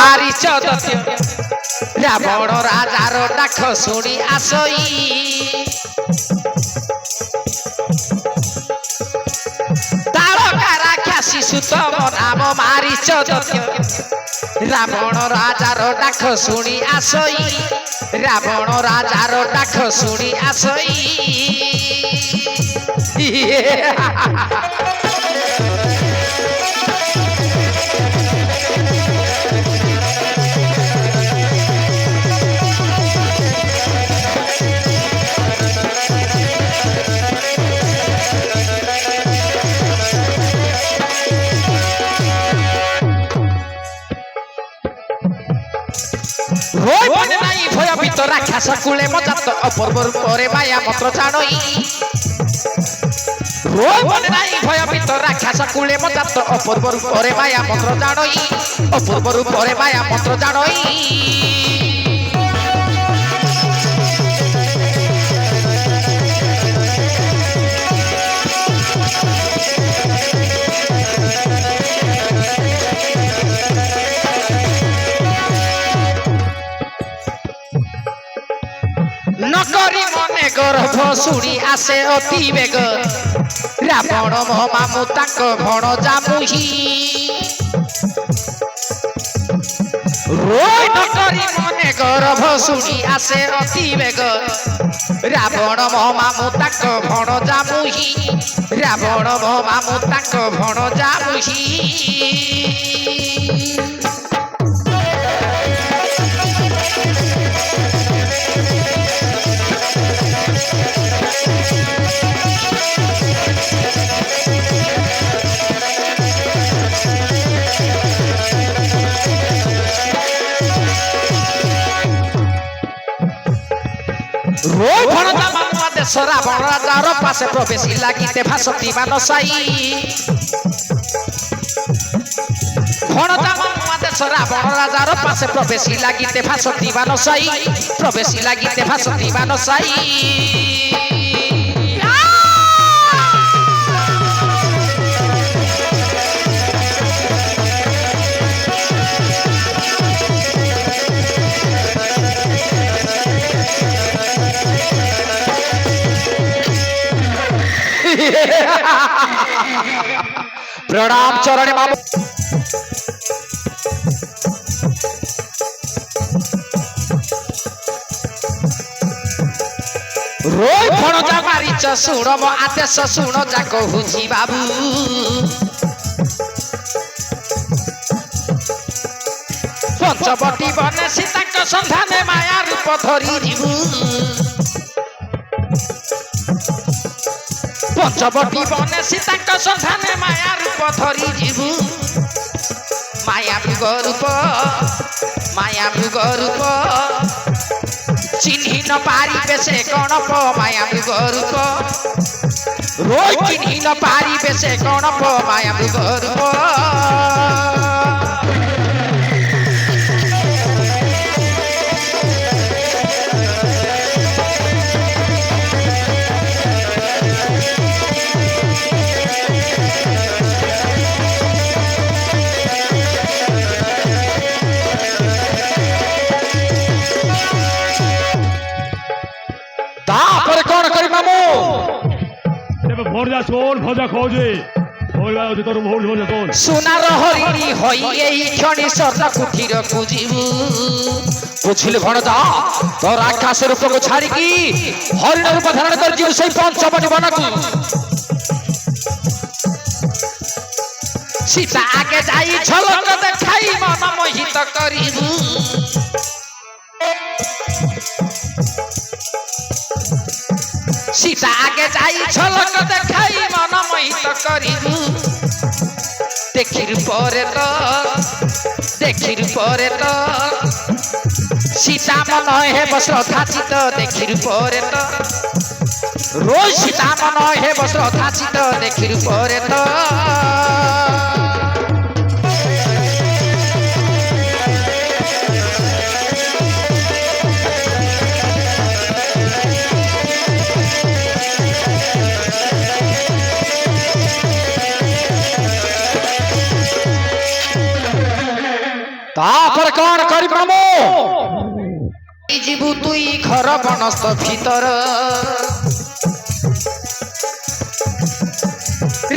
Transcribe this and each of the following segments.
ମାରିଛ ଦତ୍ୟ ରାବଣ ରାଜାର ଡାକ ଶୁଣି ଆସଇ ତାଳକାରା ଖ୍ୟାସି ସୁତମ ନାମ ମାରିଛ ଦତ୍ୟ ରାବଣ ରାଜାର ଡାକ ଶୁଣି ଆସଇ ରାବଣ ରାଜାର ଡାକ ଶୁଣି ଆସଇ ভয়ভীত রাক্ষস কুলে মজাত অপূর্ব রূপরে মায়া মন্ত্র জানই ভয়ভীত রাক্ষস কুলে মজাত অপূর্ব রূপরে মায়া মন্ত্র জানই অপূর্ব রূপরে মায়া মন্ত্র জানই নকরি মনে গর্ভ শুনি আসে অতি বেগ রাবণ মামু তাঙ্ক ভণ জামুহি নকরি মনে গর্ভ শুনি আসে অতি বেগ রাবণ মামু তাঙ্ক ভণ জামুহি রাবণ মামু তাঙ্ক ভণ জামুহি রাবণ রাজার পাশে প্রবেশী লাগিতে ভাসতি মানসাই রাবণ রাজার পাশে প্রবেশী লাগিতে ভাসতি মানসাই প্রবেশী লাগিতে ভাসতি মানসাই प्रणाम चरणे मामू रोय भणजा मारिच शुण मो आदेश शुण जा कहूची बाबू पंचवटी बने सीतांक सन्धाने माया रूप धरी जीवू पंचवटी बने सीतांक सन्धाने माया रूप धरी जीवू माया मृग रूप चिन्ही न पारिबे से गणप माया मृग रूप रोज चिन्ही न पारिबे से गणप माया मृग रूप ভোজা শোন ভজা খোঁজে তোর ভোজা শোন সোনার হরিণী হই এই ক্ষণে স্বর্ণ কুঠির খুঁজিবু বুঝিল ভণজা তোর আকাশের উপর ছাড়িকি হরিণ রূপ ধারণ করিছিলু সেই পঞ্চবটি বনকু সীতা আগে যাই ঝলক দেখাই মন মোহিত করিবু सीता आगे जाई झलक देखाई मन मोहित करिबू देखिर परे तो सीता मन हेब श्रद्धाचित देखिर परे तो रोज सीता मन हेब श्रद्धाचित देखिर परे तो তারপরে কোন করি মামু জীবু তুই ঘর বনস্ত ভিতর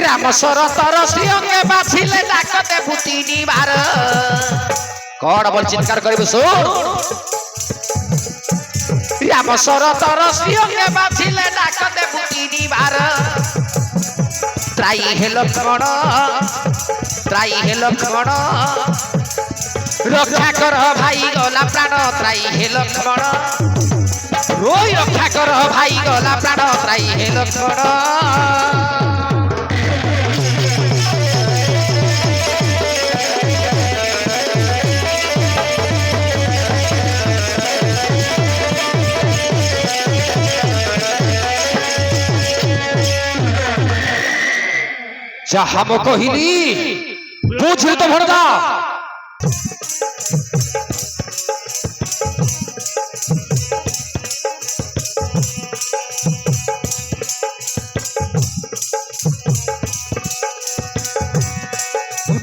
রাম শরতর শ্রীঅঙ্গে বাছিলে ডাক দেবু তিনিবার কড় বল চিৎকার করিবি শুন রাম শরতর শ্রীঅঙ্গে বাছিলে ডাক দেবু তিনিবার ত্রাই হে লক্ষ্মণ রক্ষা কর ভাই গলা প্রাণ ত্রাই হে লক্ষ্মণ রই রক্ষা কর ভাই গলা প্রাণ ত্রাই হে লক্ষ্মণ যাহা মো কহিলি বুঝলি তো ভরদা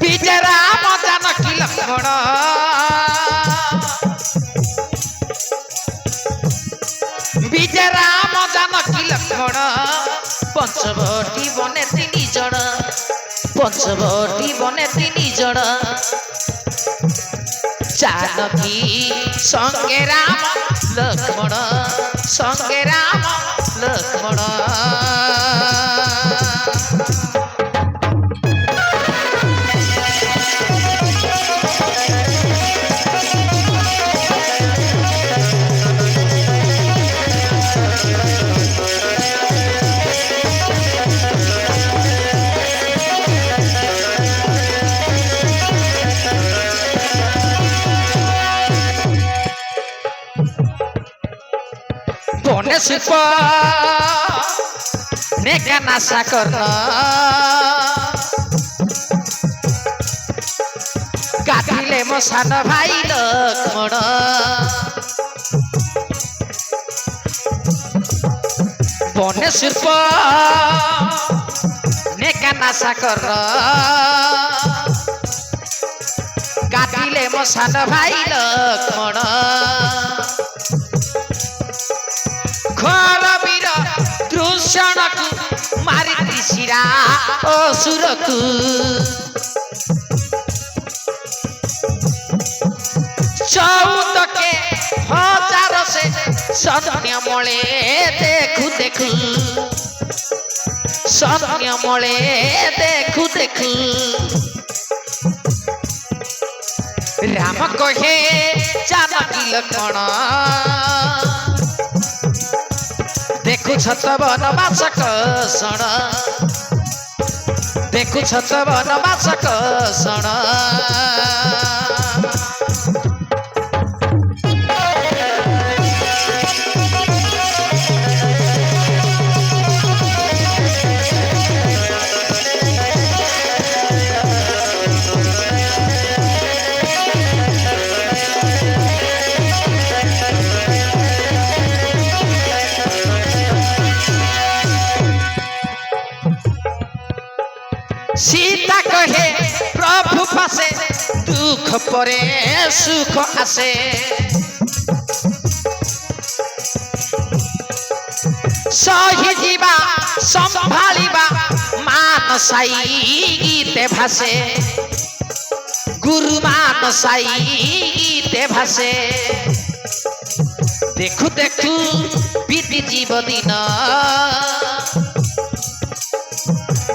বিজয় রাম জানকী লক্ষ্মণ বিজয় রাম জানকী লক্ষ্মণ পঞ্চবটি বনে তিনি জন পঞ্চবটি বনে তিনি জন জানকী সঙ্গে রাম লক্ষ্মণ সঙ্গে রাম লক্ষ্মণ বনে শিল্প নেকা নাশা কর্ণ গাধিলে মো সান ভাই লক্ষ্মণ বনে শিল্প নেকা নাশা কর্ণ গাধিলে মো সান ভাই লক্ষ্মণ ঘর বীর দৃশ্যণকু মারি শিরা অসুরকু চৌদকে হাজার সে সৈন্য মলে দেখু দেখু সৈন্য মলে দেখু দেখু রাম কহে জানকী লক্ষ্মণ দেখু ছত বনবাস কষণ দেখু ছত বনবাস কষণ सीता कहे प्रभु पासे दुख परे सुख आसे सही जीवा संभालिबा मान साई गीते भासे गुरु मान साई गीते भासे देखु देखु बीती जीव दिन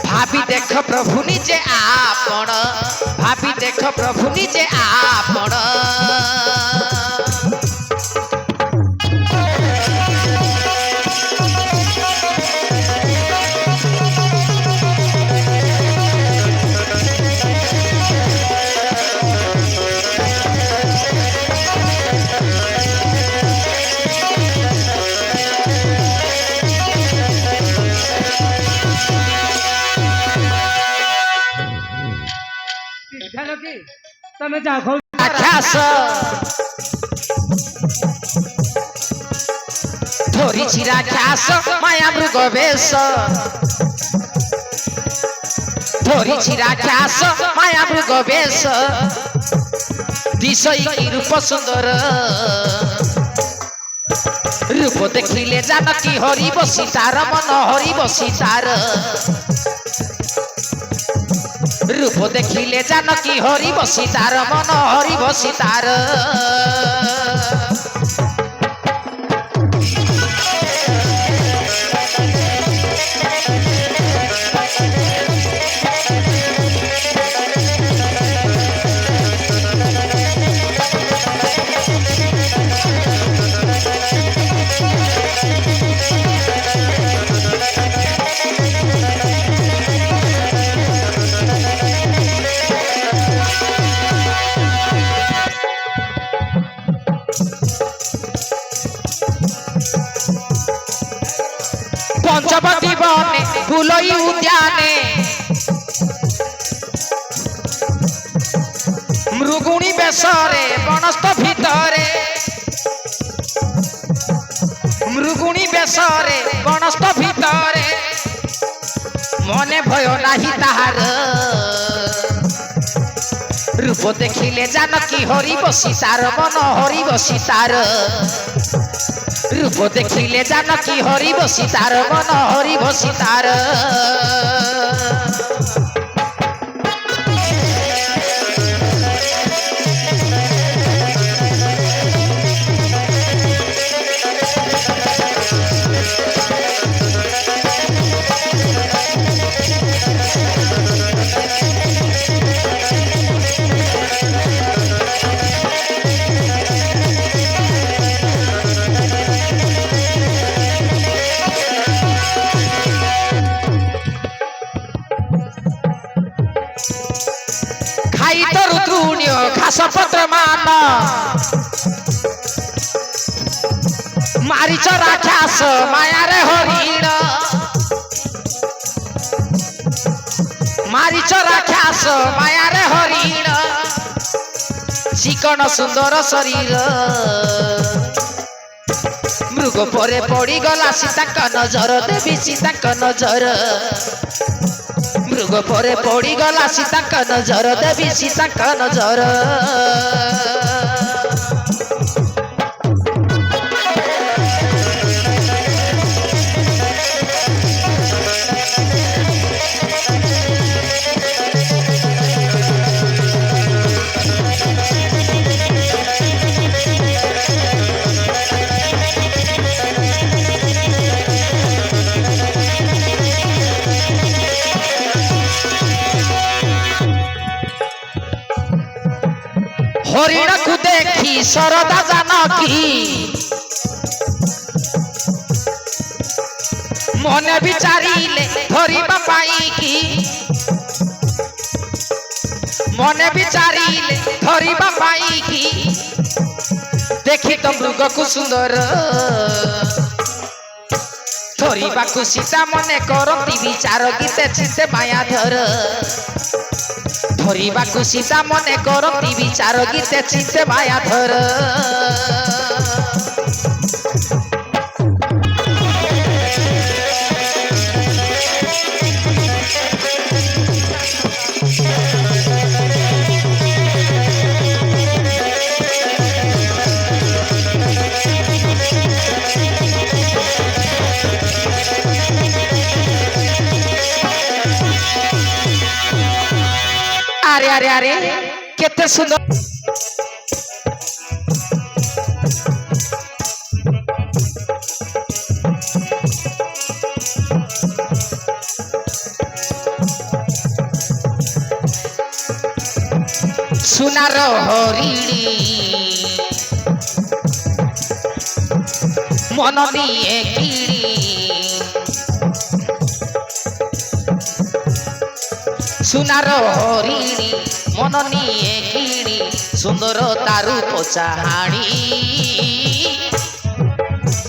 भाभी देख प्रभु निजे आपण भाभी देख प्रभु निजे आपण તમે જાખો আকাশ ধরিছি রাখাস মায়া মৃগ বেশ ধরিছি রাখাস মায়া মৃগ বেশ দিশই কি রূপ সুন্দর রূপ দেখিলে জানকী হরি বসি তার মন হরি বসি তার রূপ দেখিলে জানকী হরি বসি তার মন হরি বসি তার পঞ্চবতী বনে ফুলই উদ্যানে মৃগুণী বেশরে বনস্থ ভিতরে মৃগুণী বেশরে বনস্থ ভিতরে মনে ভয় নাহি তাহার রূপ দেখিলে জানকী হরি বসি তার মন হরি বসি তার রূপ দেখিলে জানকী হরি বসি তার মন হরি বসি তার খাই তোর তৃণীয় ঘাস পত্র মান মারিচ রাক্ষাস মায়ারে হরিণ মারিচ রাক্ষাস মায়ারে হরিণ চিকণ সুন্দর শরীর মৃগ পরে পড়িগলা সীতাଙ୍କ নজର দেবী ସୀତାଙ୍କ ନଜର মৃগ পরে পড়িগলা সীতাଙ୍କ নজর দেবী সীতাଙ୍କ নজর হরিণ কু দেখি শরদা জানকী মনে বিচারিলে ধরিবা পাইকি মনে বিচারিলে ধরিবা পাইকি দেখি তো মৃগকু সুন্দর ধরিবাকু সীতা মনে করতি বিচার গীতে চিতে মায়া ধর ধরিবাকু সীতা মনে করতি বিচার গীতে চিতে মায়া ধর আরে আরে আরে কেতে সুন্দর সোনার হরিণী মন নিয়ে কিড়ি সোনার হরিণী মন নিয়ে কিড়ি সুন্দর তারু পোচাহাণী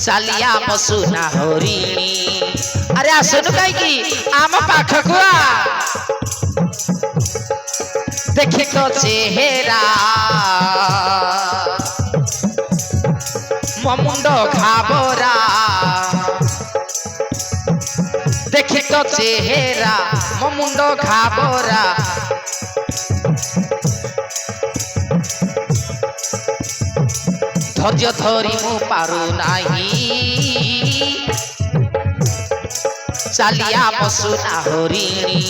চালিয়া মসুনা হরিণী আরে আসুন কাইকি আম পাখকু দেখি তো চেহারা মুন্ড ঘাবরা দেখি তো চেহারা মুন্ড ঘাবরা ধৈর্য ধরি মু পারু নাহি চালিয়া বসুনা হরিণী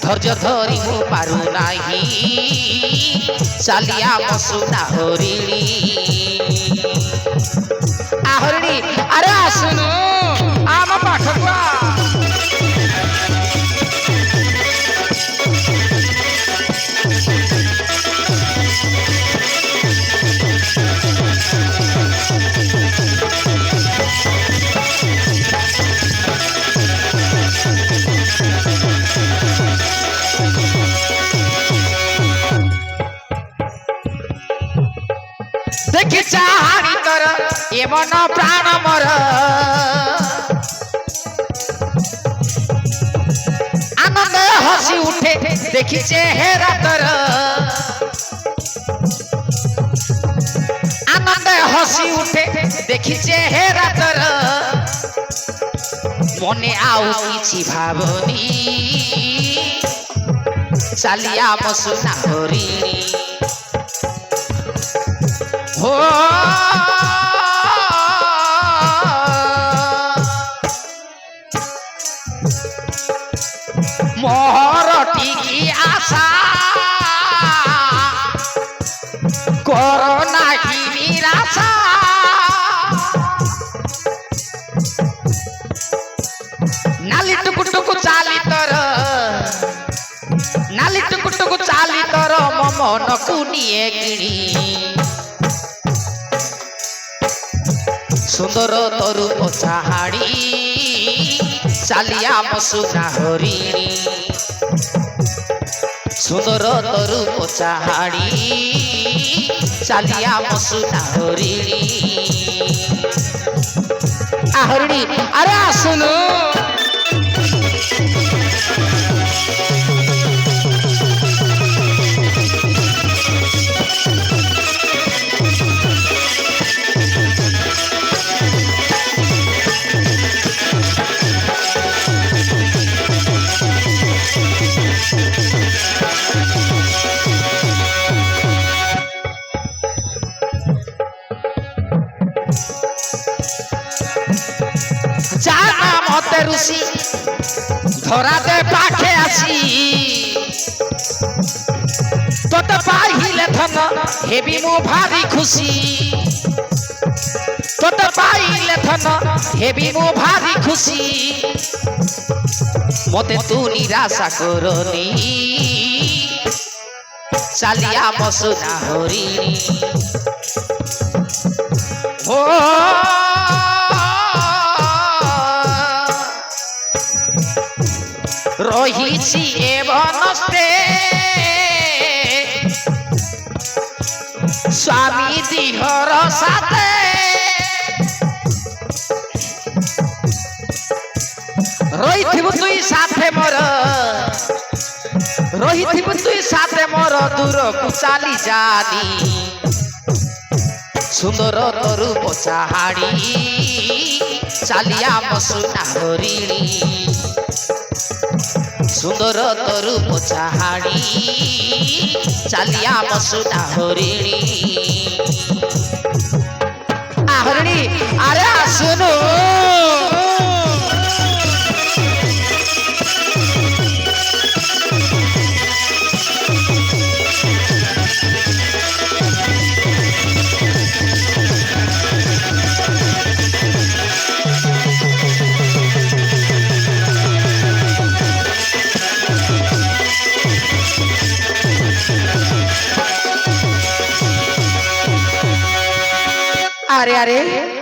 ধৈর্য ধরি মু পারু নাহি চালিয়া বসুনা হরিণী হরিণী আরে আসুনু আম পাঠক দেখি চাহানি তর এমন প্রাণ মর আনন্দ হসি উঠে দেখি চেহারা তর আনন্দ হসি উঠে দেখি চেহারা তর মনে আউ কিছু ভাবনি চালিয়া বসুনা হরিণী মোহরটি কি আশা করোনা কি নিরাশা নালি টুকুটুকু চালি তর নালি টুকুটুকু চালি তর মনকু নিয়ে কিনি সুন্দর তরু চাহাড়ি চালিয়া বসুনা হরিণী সুন্দর তরু চাহাড়ি চালিয়া বসুনা হরিণী হরিণী আরে আসুনু জানা মতে ঋষি ধরাতে পাখে আসি তোতে পাইলে ধন হেবি মু ভারি খুশি তোতে পাইলে ধন হেবি মু ভারি খুশি মতে তু নিরাশা করনি চালিয়া বসুনা হরিণী ও রহিছি এ বনস্তে স্বামী দিহর সাথে রহিথিবু তুই সাথে মোর রহিথিবু তুই সাথে মোর দূরকু চালি জানি সুন্দর তরু চাহাড়ি চালিয়া বসুনা হরিণী সুন্দর তরু চাহাড়ি চালিয়া বসুনা হরিণী হরিণী আরে আসুনু আরে আরে